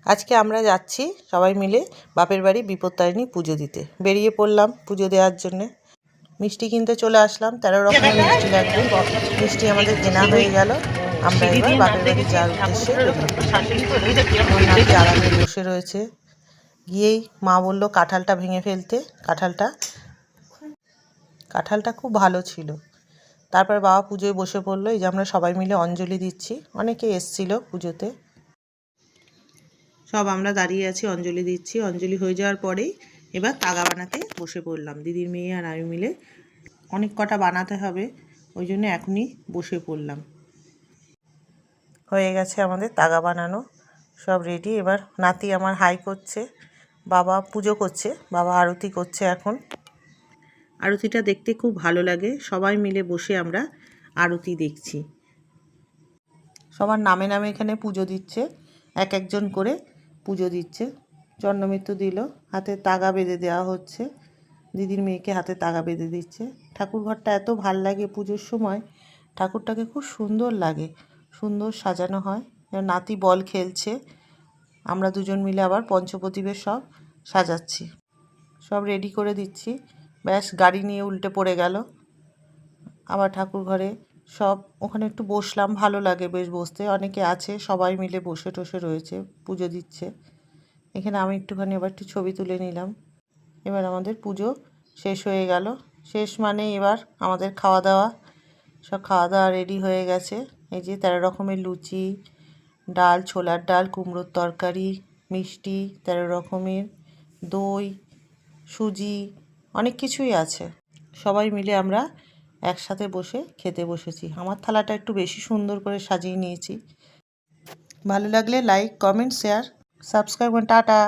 আজকে আমরা যাচ্ছি সবাই মিলে বাপের বাড়ি বিপত্তারিণী পুজো দিতে। বেরিয়ে পড়লাম পুজো দেওয়ার জন্যে। মিষ্টি কিনতে চলে আসলাম, 13 রকমের মিষ্টি লাগবে। মিষ্টি আমাদের কেনা হয়ে গেল। আমরা এবার বাপের বাড়ি যাওয়ার উদ্দেশ্যে বেরিয়ে পড়লাম। আমার নাতি আরামে বসে রয়েছে। গিয়েই মা বলল কাঁঠালটা ভেঙে ফেলতে। কাঁঠালটা খুব ভালো ছিল। তারপর বাবা পুজোয় বসে পড়লো। এই যে আমরা সবাই মিলে অঞ্জলি দিচ্ছি। অনেকে এসছিল পুজোতে। সব আমরা দাঁড়িয়ে আছি, অঞ্জলি দিচ্ছি। অঞ্জলি হয়ে যাওয়ার পরেই এবার তাগা বানাতে বসে পড়লাম। দিদির মেয়ে আর আমি মিলে অনেক কটা বানাতে হবে, ওই জন্য এখনই বসে পড়লাম। হয়ে গেছে আমাদের তাগা বানানো, সব রেডি। এবার নাতি আমার হাই করছে, বাবা পুজো করছে, বাবা আরতি করছে। এখন আরতিটা দেখতে খুব ভালো লাগে। সবাই মিলে বসে আমরা আরতি দেখছি। সবার নামে নামে এখানে পুজো দিচ্ছে, এক একজন করে পুজো দিচ্ছে। জন্মমৃত্যু দিল, হাতে তাগা বেঁধে দেওয়া হচ্ছে। দিদির মেয়েকে হাতে তাগা বেঁধে দিচ্ছে। ঠাকুর ঘরটা এত ভাল লাগে পুজোর সময়, ঠাকুরটাকে খুব সুন্দর লাগে, সুন্দর সাজানো হয়। নাতি বল খেলছে, আমরা দুজন মিলে আবার পঞ্চপ্রদীপের সব সাজাচ্ছি, সব রেডি করে দিচ্ছি। ব্যাস গাড়ি নিয়ে উল্টে পড়ে গেল। আবার ঠাকুর ঘরে সব ওখানে একটু বসলাম, ভালো লাগে বেশ বসতে। অনেকে আছে, সবাই মিলে বসে টসে রয়েছে, পুজো দিচ্ছে। এখানে আমি একটুখানি আবার একটু ছবি তুলে নিলাম। এবার আমাদের পুজো শেষ হয়ে গেল। শেষ মানে এবার আমাদের খাওয়া দাওয়া, সব খাওয়া দাওয়া রেডি হয়ে গেছে। এই যে 13 রকমের লুচি, ডাল, ছোলার ডাল, কুমড়োর তরকারি, মিষ্টি 13 রকমের, দই, সুজি, অনেক কিছুই আছে। সবাই মিলে আমরা একসাথে বসে খেতে বসেছি। আমার থালাটা একটু বেশি সুন্দর করে সাজিয়ে নিয়েছি। ভালো লাগলে like, comment, share, subscribe. Tata.